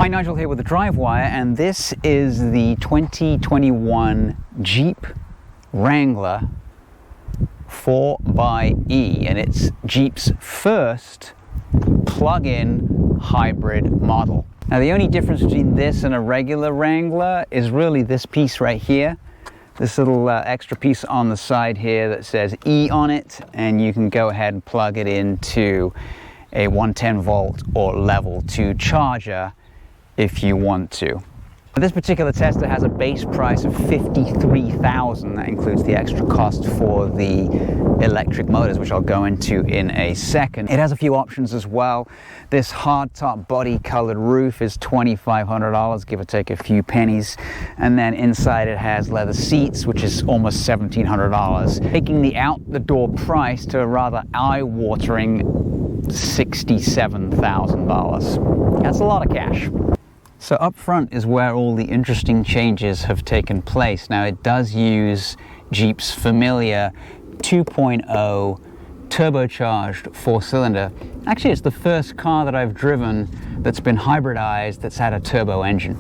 Hi, Nigel here with the Drivewire, and this is the 2021 Jeep Wrangler 4xe, and it's Jeep's first plug-in hybrid model. Now, the only difference between this and a regular Wrangler is really this piece right here. This little extra piece on the side here that says E on it, and you can go ahead and plug it into a 110 volt or level 2 charger if you want to. This particular tester has a base price of $53,000. That includes the extra cost for the electric motors, which I'll go into in a second. It has a few options as well. This hardtop body colored roof is $2,500, give or take a few pennies. And then inside it has leather seats, which is almost $1,700, taking the out the door price to a rather eye-watering $67,000. That's a lot of cash. So up front is where all the interesting changes have taken place. Now, it does use Jeep's familiar 2.0 turbocharged 4-cylinder. Actually, it's the first car that I've driven that's been hybridized that's had a turbo engine.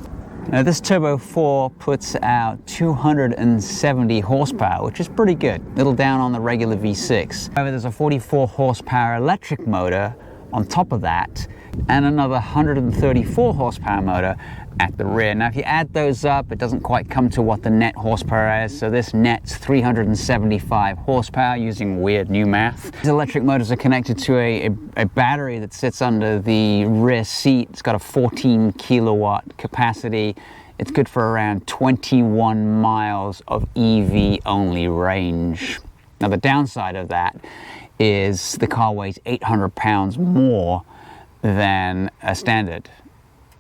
Now, this Turbo 4 puts out 270 horsepower, which is pretty good, a little down on the regular V6. However, there's a 44 horsepower electric motor on top of that, and another 134 horsepower motor at the rear. Now, if you add those up, it doesn't quite come to what the net horsepower is, so this nets 375 horsepower using weird new math. These electric motors are connected to a battery that sits under the rear seat. It's got a 14 kilowatt capacity. It's good for around 21 miles of EV-only range. Now, the downside of that is the car weighs 800 pounds more than a standard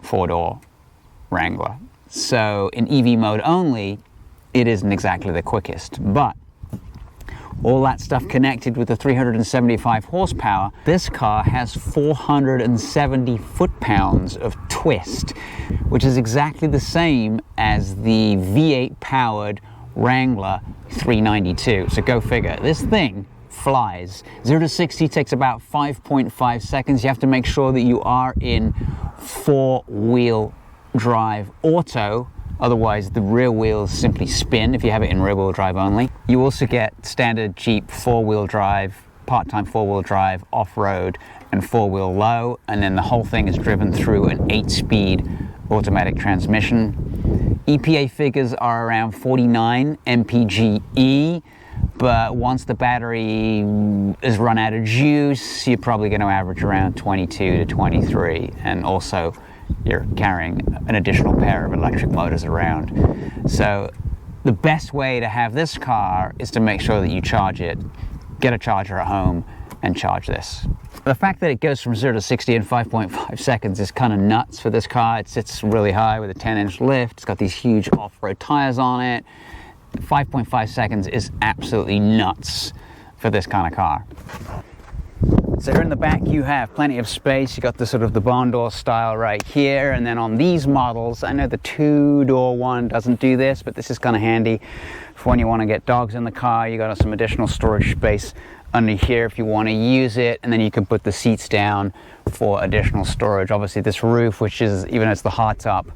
four-door Wrangler. So in EV mode only, it isn't exactly the quickest, but all that stuff connected with the 375 horsepower, this car has 470 foot-pounds of twist, which is exactly the same as the V8 powered Wrangler 392. So go figure. This thing flies. 0 to 60 takes about 5.5 seconds. You have to make sure that you are in four-wheel drive auto, otherwise the rear wheels simply spin if you have it in rear-wheel drive only. You also get standard Jeep four-wheel drive, part-time four-wheel drive, off-road, and four-wheel low, and then the whole thing is driven through an 8-speed automatic transmission. EPA figures are around 49 mpge, but once the battery is run out of juice, you're probably going to average around 22 to 23, and also you're carrying an additional pair of electric motors around. So the best way to have this car is to make sure that you charge it, get a charger at home, and charge this. The fact that it goes from 0 to 60 in 5.5 seconds is kind of nuts for this car. It sits really high with a 10-inch lift. It's got these huge off-road tires on it. 5.5 seconds is absolutely nuts for this kind of car. So here in the back you have plenty of space. You got the sort of the barn door style right here, and then on these models, I know the two-door one doesn't do this, but this is kind of handy for when you want to get dogs in the car. You got some additional storage space under here if you want to use it, and then you can put the seats down for additional storage. Obviously this roof, which is, even though it's the hardtop,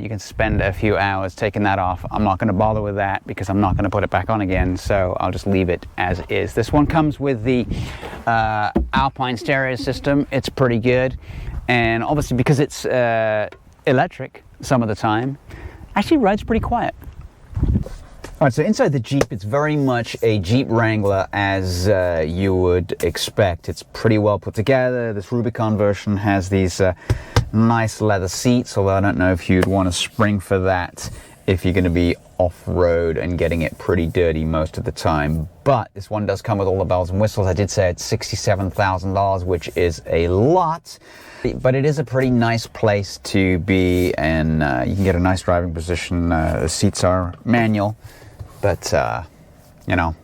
you can spend a few hours taking that off. I'm not going to bother with that because I'm not going to put it back on again, so I'll just leave it as is. This one comes with the Alpine stereo system. It's pretty good, and obviously because it's electric some of the time, actually rides pretty quiet. All right, so inside the Jeep, it's very much a Jeep Wrangler as you would expect. It's pretty well put together. This Rubicon version has these nice leather seats, although I don't know if you'd want to spring for that if you're going to be off-road and getting it pretty dirty most of the time. But this one does come with all the bells and whistles. I did say it's $67,000, which is a lot, but it is a pretty nice place to be, and you can get a nice driving position. The seats are manual, but you know,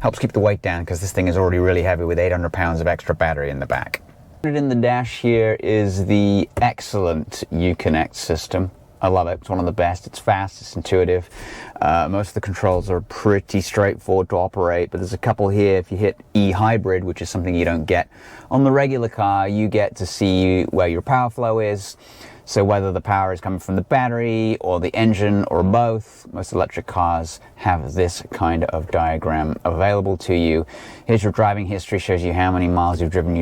helps keep the weight down because this thing is already really heavy with 800 pounds of extra battery in the back. In the dash here is the excellent Uconnect system. I love it. It's one of the best. It's fast, it's intuitive. Most of the controls are pretty straightforward to operate, but there's a couple here. If you hit E-Hybrid, which is something you don't get on the regular car, you get to see where your power flow is. So whether the power is coming from the battery or the engine or both, most electric cars have this kind of diagram available to you. Here's your driving history, shows you how many miles you've driven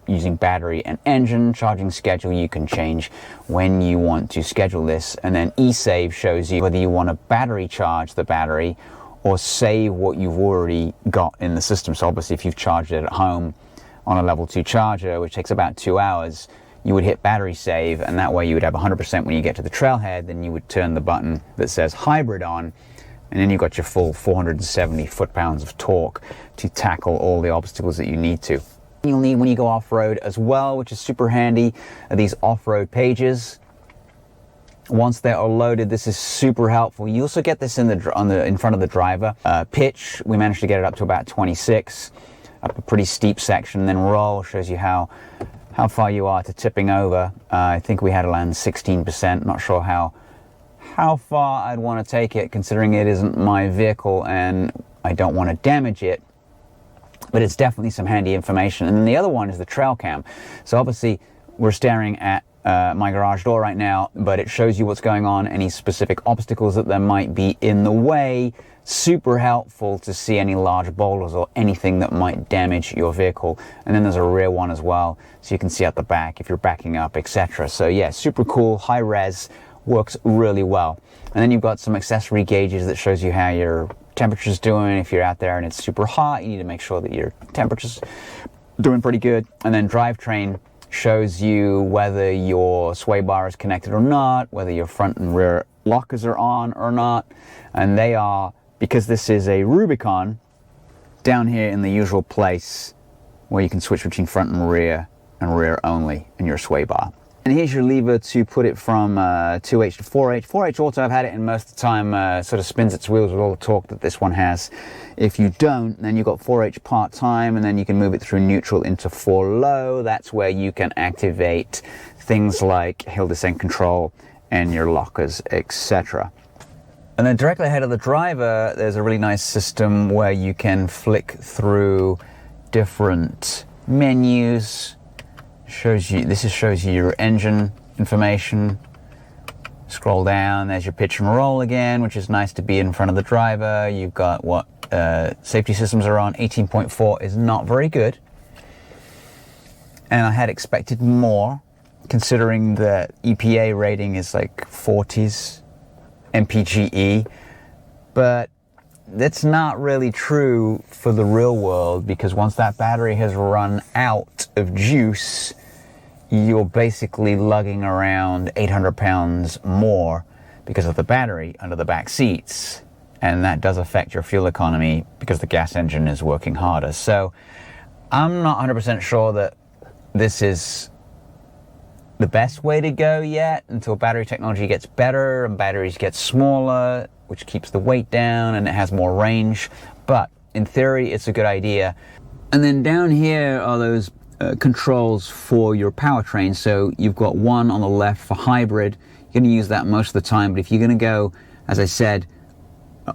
using battery and engine. Charging schedule, you can change when you want to schedule this. And then eSave shows you whether you want to battery charge the battery or save what you've already got in the system. So obviously if you've charged it at home on a level 2 charger, which takes about 2 hours, you would hit battery save, and that way you would have 100% when you get to the trailhead. Then you would turn the button that says hybrid on, and then you've got your full 470 foot-pounds of torque to tackle all the obstacles that you need to. You'll need when you go off-road as well, which is super handy, are these off-road pages. Once they are loaded, this is super helpful. You also get this in front of the driver. Pitch, we managed to get it up to about 26, up a pretty steep section. Then roll shows you how far you are to tipping over. I think we had around 16%. Not sure how far I'd want to take it, considering it isn't my vehicle and I don't want to damage it. But it's definitely some handy information. And then the other one is the trail cam. So obviously we're staring at my garage door right now, but it shows you what's going on, any specific obstacles that there might be in the way. Super helpful to see any large boulders or anything that might damage your vehicle. And then there's a rear one as well, so you can see at the back if you're backing up, etc. So yeah, super cool, high res, works really well. And then you've got some accessory gauges that shows you how your temperature's doing. If you're out there and it's super hot, you need to make sure that your temperature's doing pretty good. And then drivetrain shows you whether your sway bar is connected or not, whether your front and rear lockers are on or not. And they are, because this is a Rubicon, down here in the usual place where you can switch between front and rear only in your sway bar. And here's your lever to put it from 2H to 4H. 4H auto, I've had it in most of the time, sort of spins its wheels with all the torque that this one has. If you don't, then you've got 4H part-time, and then you can move it through neutral into 4 low. That's where you can activate things like hill descent control and your lockers, etc. And then directly ahead of the driver, there's a really nice system where you can flick through different menus. Shows you your engine information. Scroll down, there's your pitch and roll again, which is nice to be in front of the driver. You've got what safety systems are on. 18.4 is not very good, and I had expected more, considering the EPA rating is like 40s MPGe, but that's not really true for the real world, because once that battery has run out of juice, you're basically lugging around 800 pounds more because of the battery under the back seats, and that does affect your fuel economy because the gas engine is working harder. So I'm not 100% sure that this is the best way to go yet, until battery technology gets better and batteries get smaller, which keeps the weight down and it has more range. But in theory, it's a good idea. And then down here are those controls for your powertrain. So you've got one on the left for hybrid. You're going to use that most of the time, but if you're going to go, as I said,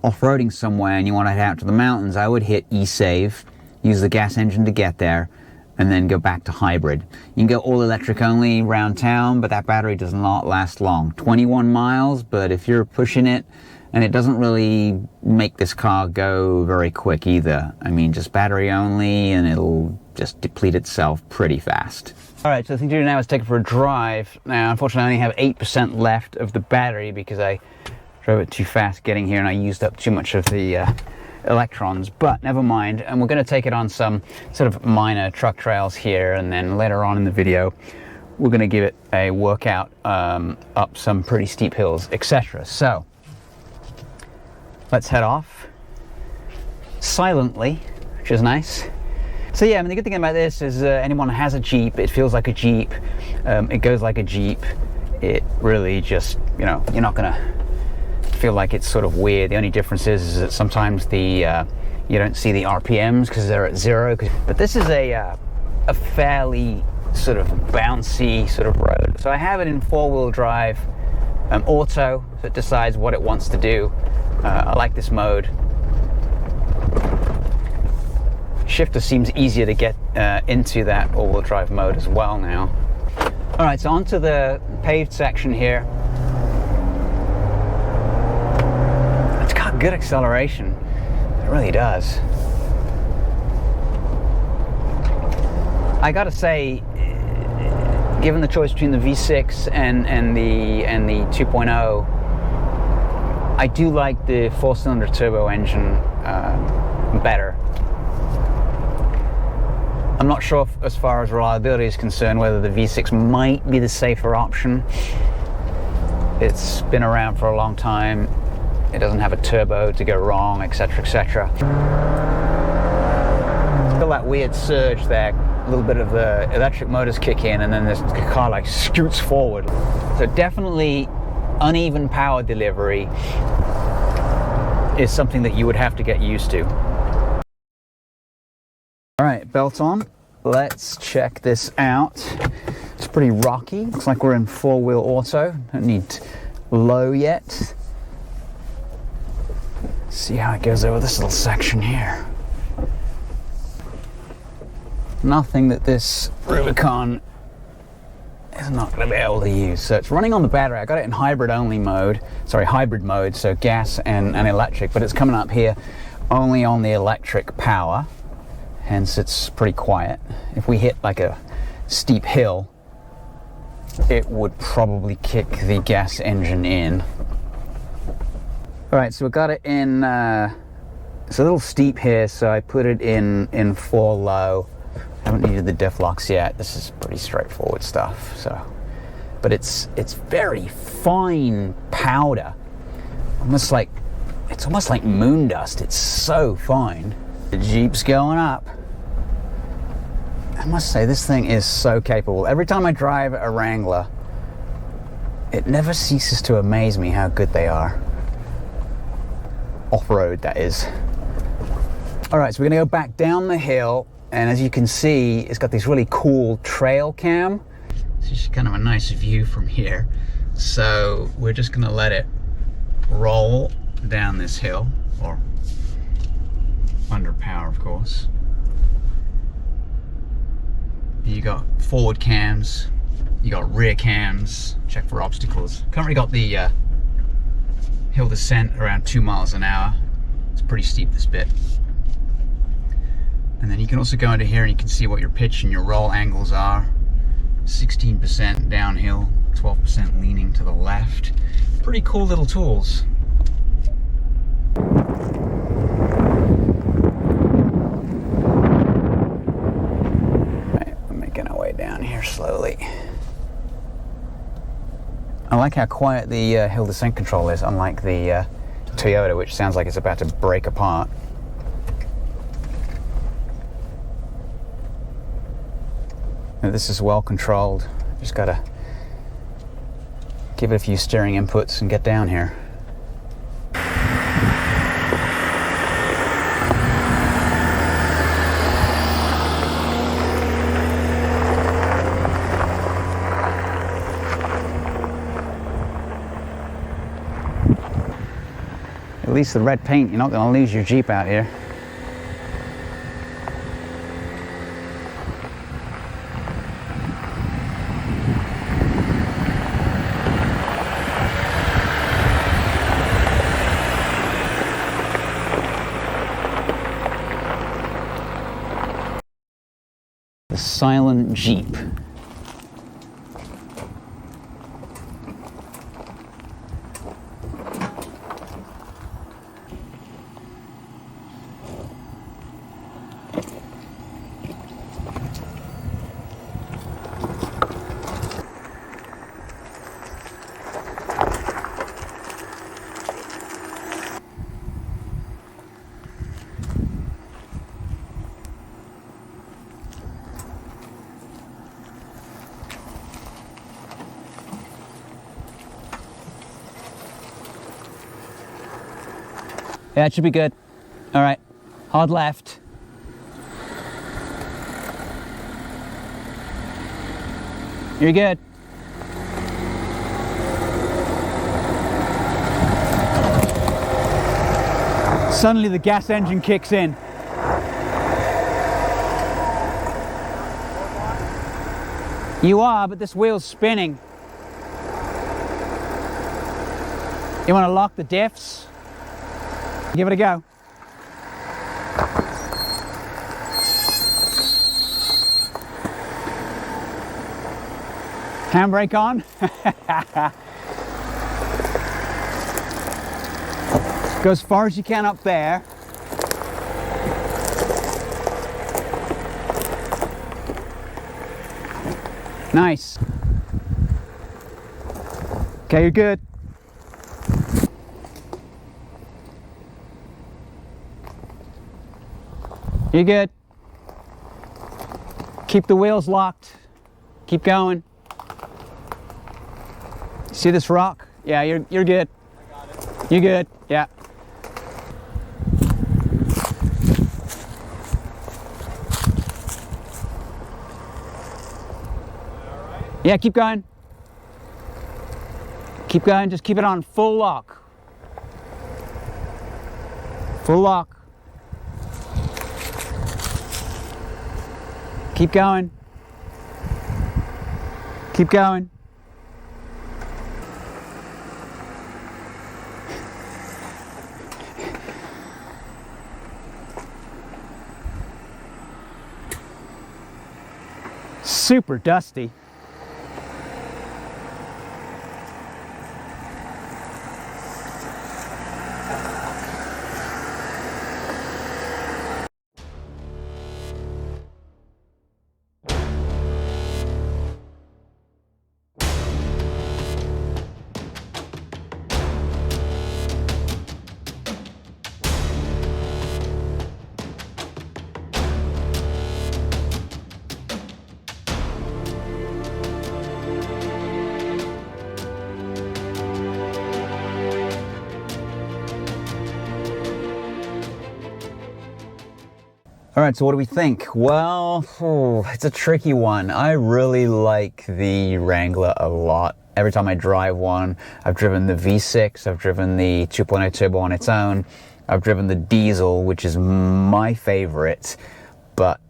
off-roading somewhere and you want to head out to the mountains, I would hit eSave, use the gas engine to get there, and then go back to hybrid. You can go all electric only around town, but that battery does not last long. 21 miles, but if you're pushing it, and it doesn't really make this car go very quick either. I mean, just battery only, and it'll just deplete itself pretty fast. All right, so the thing to do now is take it for a drive. Now, unfortunately, I only have 8% left of the battery because I drove it too fast getting here and I used up too much of the electrons, but never mind. And we're gonna take it on some sort of minor truck trails here, and then later on in the video, we're gonna give it a workout up some pretty steep hills, etc. So, let's head off silently, which is nice. So yeah, I mean, the good thing about this is anyone who has a Jeep, it feels like a Jeep, it goes like a Jeep. It really just, you know, you're not gonna feel like it's sort of weird. The only difference is that sometimes you don't see the RPMs because they're at 0. But this is a fairly sort of bouncy sort of road. So I have it in 4-wheel drive, auto, so it decides what it wants to do. I like this mode. Shifter seems easier to get into that all-wheel drive mode as well now. All right, so onto the paved section here. It's got good acceleration. It really does. I gotta say, given the choice between the V6 and the 2.0, I do like the 4-cylinder turbo engine better. I'm not sure if, as far as reliability is concerned, whether the V6 might be the safer option. It's been around for a long time. It doesn't have a turbo to go wrong, etc., etc. Feel that weird surge there. A little bit of the electric motors kick in, and then this car like scoots forward. So definitely uneven power delivery is something that you would have to get used to. All right, belt on. Let's check this out. It's pretty rocky. Looks like we're in 4-wheel auto. Don't need low yet. See how it goes over this little section here. Nothing that this Rubicon is not going to be able to use. So it's running on the battery. I got it in hybrid mode, so gas and electric, but it's coming up here only on the electric power. Hence it's pretty quiet. If we hit like a steep hill, it would probably kick the gas engine in. All right, so we got it in, it's a little steep here, so I put it in 4 low. Haven't needed the diff locks yet. This is pretty straightforward stuff. So, but it's very fine powder, it's almost like moon dust. It's so fine. The Jeep's going up. I must say, this thing is so capable. Every time I drive a Wrangler, it never ceases to amaze me how good they are. Off-road, that is. All right, so we're gonna go back down the hill, and as you can see, it's got this really cool trail cam. It's just kind of a nice view from here. So we're just gonna let it roll down this hill, or under power, of course. You got forward cams, you got rear cams, check for obstacles. Currently got the hill descent around 2 miles an hour. It's pretty steep, this bit. And then you can also go into here and you can see what your pitch and your roll angles are. 16% downhill, 12% leaning to the left. Pretty cool little tools. Down here slowly. I like how quiet the hill descent control is, unlike the Toyota, which sounds like it's about to break apart. Now, this is well controlled. Just gotta give it a few steering inputs and get down here. At least the red paint, you're not going to lose your Jeep out here. The silent Jeep. Yeah, it should be good. All right, hard left. You're good. Suddenly the gas engine kicks in. You are, but this wheel's spinning. You want to lock the diffs? Give it a go. Handbrake on. Go as far as you can up there. Nice. Okay, you're good. You're good. Keep the wheels locked. Keep going. See this rock? Yeah, you're good. I got it. You're good. Yeah. All right. Yeah, keep going. Keep going. Just keep it on full lock. Full lock. Keep going. Keep going. Super dusty. All right, so what do we think? Well, it's a tricky one. I really like the Wrangler a lot. Every time I drive one, I've driven the V6, I've driven the 2.0 turbo on its own, I've driven the diesel, which is my favorite, but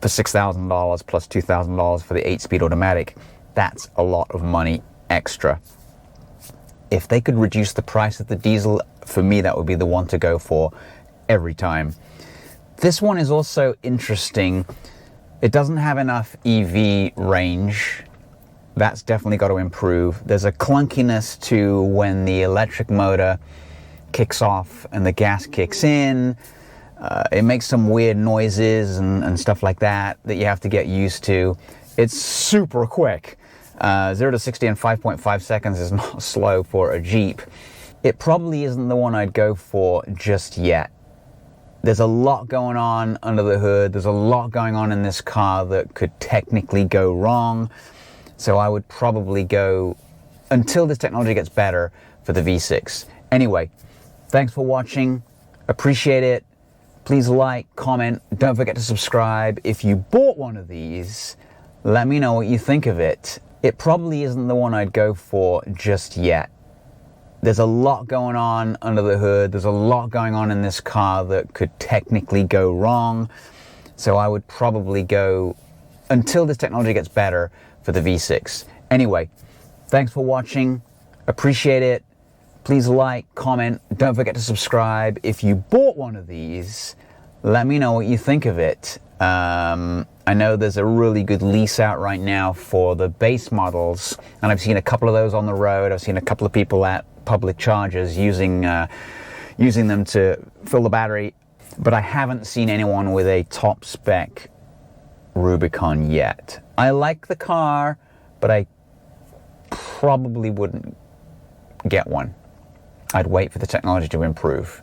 for $6,000 plus $2,000 for the 8-speed automatic, that's a lot of money extra. If they could reduce the price of the diesel, for me, that would be the one to go for every time. This one is also interesting. It doesn't have enough EV range. That's definitely got to improve. There's a clunkiness to when the electric motor kicks off and the gas kicks in. It makes some weird noises and stuff like that you have to get used to. It's super quick. 0 to 60 in 5.5 seconds is not slow for a Jeep. It probably isn't the one I'd go for just yet. There's a lot going on under the hood. There's a lot going on in this car that could technically go wrong. So I would probably go, until this technology gets better, for the V6. Anyway, thanks for watching. Appreciate it. Please like, comment. Don't forget to subscribe. If you bought one of these, let me know what you think of it. It probably isn't the one I'd go for just yet. There's a lot going on under the hood. There's a lot going on in this car that could technically go wrong. So I would probably go, until this technology gets better, for the V6. Anyway, thanks for watching. Appreciate it. Please like, comment. Don't forget to subscribe. If you bought one of these, let me know what you think of it. I know there's a really good lease out right now for the base models, and I've seen a couple of those on the road. I've seen a couple of people at public chargers using them to fill the battery, but I haven't seen anyone with a top spec Rubicon yet. I like the car, but I probably wouldn't get one. I'd wait for the technology to improve.